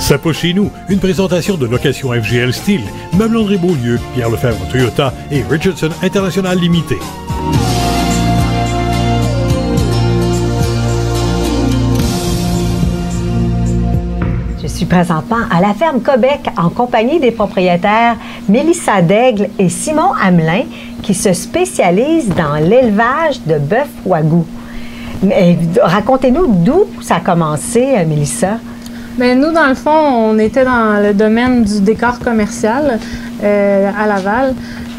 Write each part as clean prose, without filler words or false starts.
Ça pousse chez nous, une présentation de location FGL Style, Meubles André Beaulieu, Pierre Lefebvre Toyota et Richardson International Limité. Je suis présentement à la ferme Québec en compagnie des propriétaires Mélissa Daigle et Simon Hamelin qui se spécialisent dans l'élevage de bœuf wagyu. Racontez-nous d'où ça a commencé, Mélissa. Bien, nous, dans le fond, on était dans le domaine du décor commercial à Laval.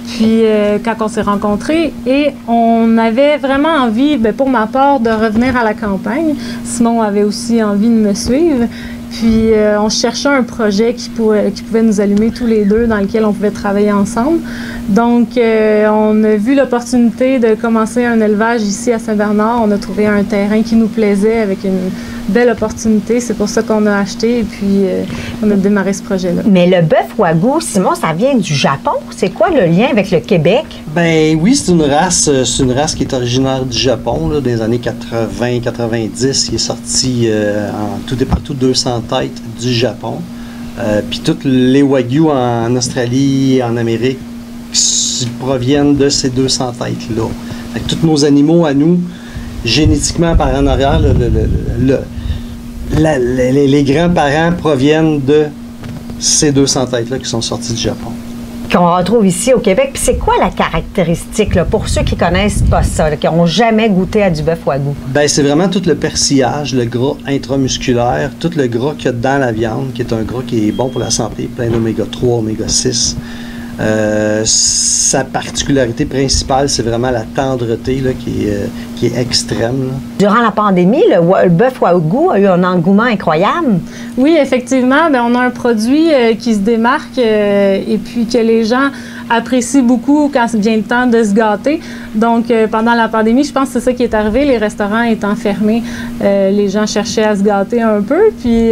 Puis, quand on s'est rencontrés, et on avait vraiment envie, bien, pour ma part, de revenir à la campagne. Simon avait aussi envie de me suivre. Puis, on cherchait un projet qui pouvait nous allumer tous les deux, dans lequel on pouvait travailler ensemble. Donc, on a vu l'opportunité de commencer un élevage ici à Saint-Bernard. On a trouvé un terrain qui nous plaisait avec une belle opportunité. C'est pour ça qu'on a acheté et puis on a démarré ce projet-là. Mais le bœuf wagyu, Simon, ça vient du Japon. C'est quoi le lien avec le Québec? Ben oui, c'est une race qui est originaire du Japon, là, des années 80-90, qui est sortie en tout et partout 200 têtes du Japon. Puis toutes les wagyu en Australie et en Amérique proviennent de ces 200 têtes-là. Fait que tous nos animaux à nous, génétiquement par en arrière, les grands-parents proviennent de ces 200 têtes-là qui sont sorties du Japon. Qu'on retrouve ici au Québec. Puis c'est quoi la caractéristique, là, pour ceux qui ne connaissent pas ça, là, qui n'ont jamais goûté à du bœuf wagyu? Bien, c'est vraiment tout le persillage, le gras intramusculaire, tout le gras qu'il y a dans la viande, qui est un gras qui est bon pour la santé, plein d'oméga 3, oméga 6. Sa particularité principale, c'est vraiment la tendreté là, qui est extrême. Là. Durant la pandémie, le bœuf wagyu a eu un engouement incroyable. Oui, effectivement, bien, on a un produit qui se démarque et puis que les gens apprécient beaucoup quand vient le temps de se gâter. Donc, pendant la pandémie, je pense que c'est ça qui est arrivé. Les restaurants étant fermés, les gens cherchaient à se gâter un peu. Puis,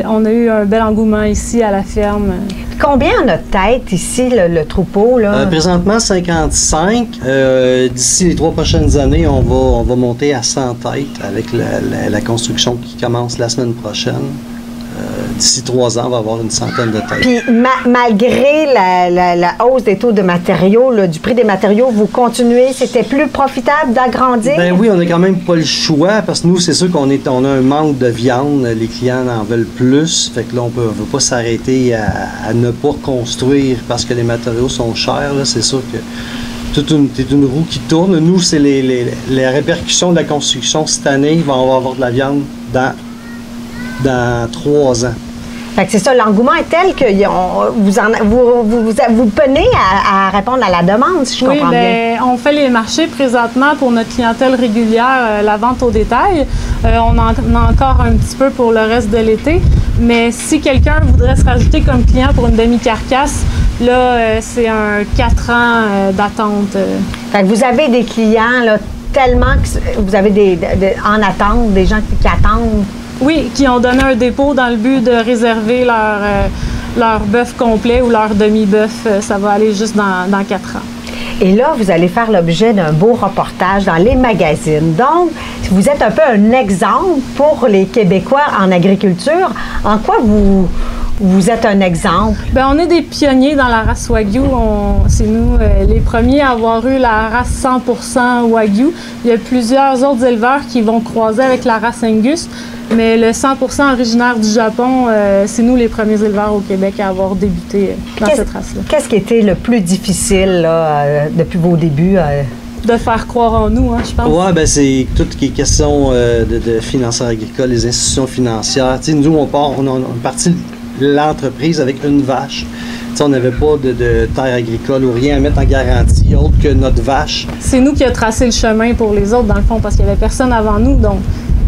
on a eu un bel engouement ici à la ferme. Combien on a de têtes ici, le troupeau? Là? Présentement, 55. D'ici les 3 prochaines années, on va monter à 100 têtes avec la construction qui commence la semaine prochaine. D'ici 3 ans, on va avoir une centaine de têtes. Puis, malgré la hausse des taux de matériaux, là, du prix des matériaux, vous continuez? C'était plus profitable d'agrandir? Ben oui, on n'a quand même pas le choix parce que nous, c'est sûr qu'on a un manque de viande. Les clients en veulent plus. Fait que là, on ne veut pas s'arrêter à ne pas construire parce que les matériaux sont chers. Là. C'est sûr que c'est une roue qui tourne. Nous, c'est les répercussions de la construction cette année. On va avoir de la viande dans 3 ans. Fait que c'est ça, l'engouement est tel que vous peinez à répondre à la demande, si je comprends bien. On fait les marchés présentement pour notre clientèle régulière, la vente au détail. On en a encore un petit peu pour le reste de l'été. Mais si quelqu'un voudrait se rajouter comme client pour une demi-carcasse, là, c'est un 4 ans d'attente. Fait que vous avez des clients, là, tellement que vous avez en attente, des gens qui attendent. Oui, qui ont donné un dépôt dans le but de réserver leur bœuf complet ou leur demi-bœuf. Ça va aller juste dans 4 ans. Et là, vous allez faire l'objet d'un beau reportage dans les magazines. Donc, vous êtes un peu un exemple pour les Québécois en agriculture. En quoi vous êtes un exemple? Bien, on est des pionniers dans la race Wagyu. C'est nous les premiers à avoir eu la race 100% Wagyu. Il y a plusieurs autres éleveurs qui vont croiser avec la race Angus. Mais le 100% originaire du Japon, c'est nous les premiers éleveurs au Québec à avoir débuté dans cette race-là. Qu'est-ce qui était le plus difficile là, depuis vos débuts? De faire croire en nous, hein, je pense. Oui, bien, c'est tout ce qui est question de financeurs agricoles, les institutions financières. Tu sais, nous, on est parti l'entreprise avec une vache. Tu sais, on n'avait pas de terre agricole ou rien à mettre en garantie autre que notre vache. C'est nous qui a tracé le chemin pour les autres, dans le fond, parce qu'il n'y avait personne avant nous. Donc,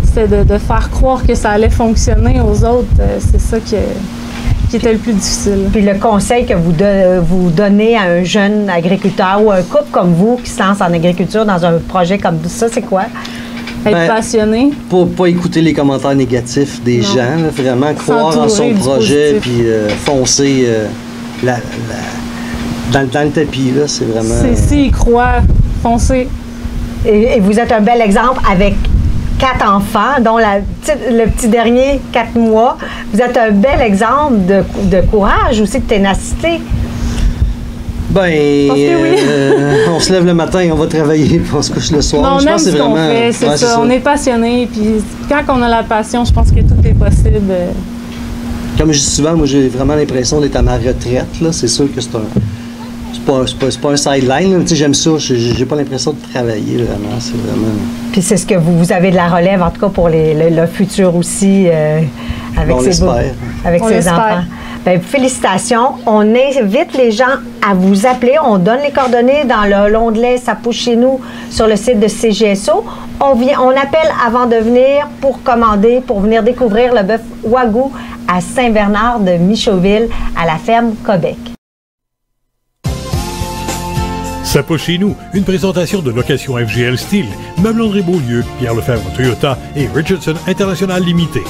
c'était de faire croire que ça allait fonctionner aux autres. C'est ça qui était le plus difficile. Puis le conseil que vous donnez à un jeune agriculteur ou un couple comme vous qui se lance en agriculture dans un projet comme ça, c'est quoi? Être passionné. Pas écouter les commentaires négatifs des gens, là, vraiment croire en son projet puis foncer dans le tapis. Là, c'est vraiment... S'ils croient, foncer. Et vous êtes un bel exemple avec 4 enfants, dont le petit dernier, 4 mois. Vous êtes un bel exemple de courage, aussi de ténacité. Ben, oui. On se lève le matin et on va travailler, puis on se couche le soir. Non, on aime ce qu'on fait, c'est ça. On est passionné, puis quand on a la passion, je pense que tout est possible. Comme je dis souvent, moi j'ai vraiment l'impression d'être à ma retraite. C'est sûr que c'est pas un sideline. J'aime ça. J'ai pas l'impression de travailler vraiment. C'est vraiment. Puis c'est ce que vous avez de la relève, en tout cas pour le futur aussi, avec ses enfants. Bien, félicitations. On invite les gens à vous appeler. On donne les coordonnées dans l'onglet « Ça pousse chez nous » sur le site de CGSO. On appelle avant de venir pour commander, pour venir découvrir le bœuf Wagyu à Saint-Bernard de Michauville, à la ferme Cobec. Ça pousse chez nous, une présentation de location FGL Style, Meubles André Beaulieu, Pierre Lefebvre Toyota et Richardson International Limité.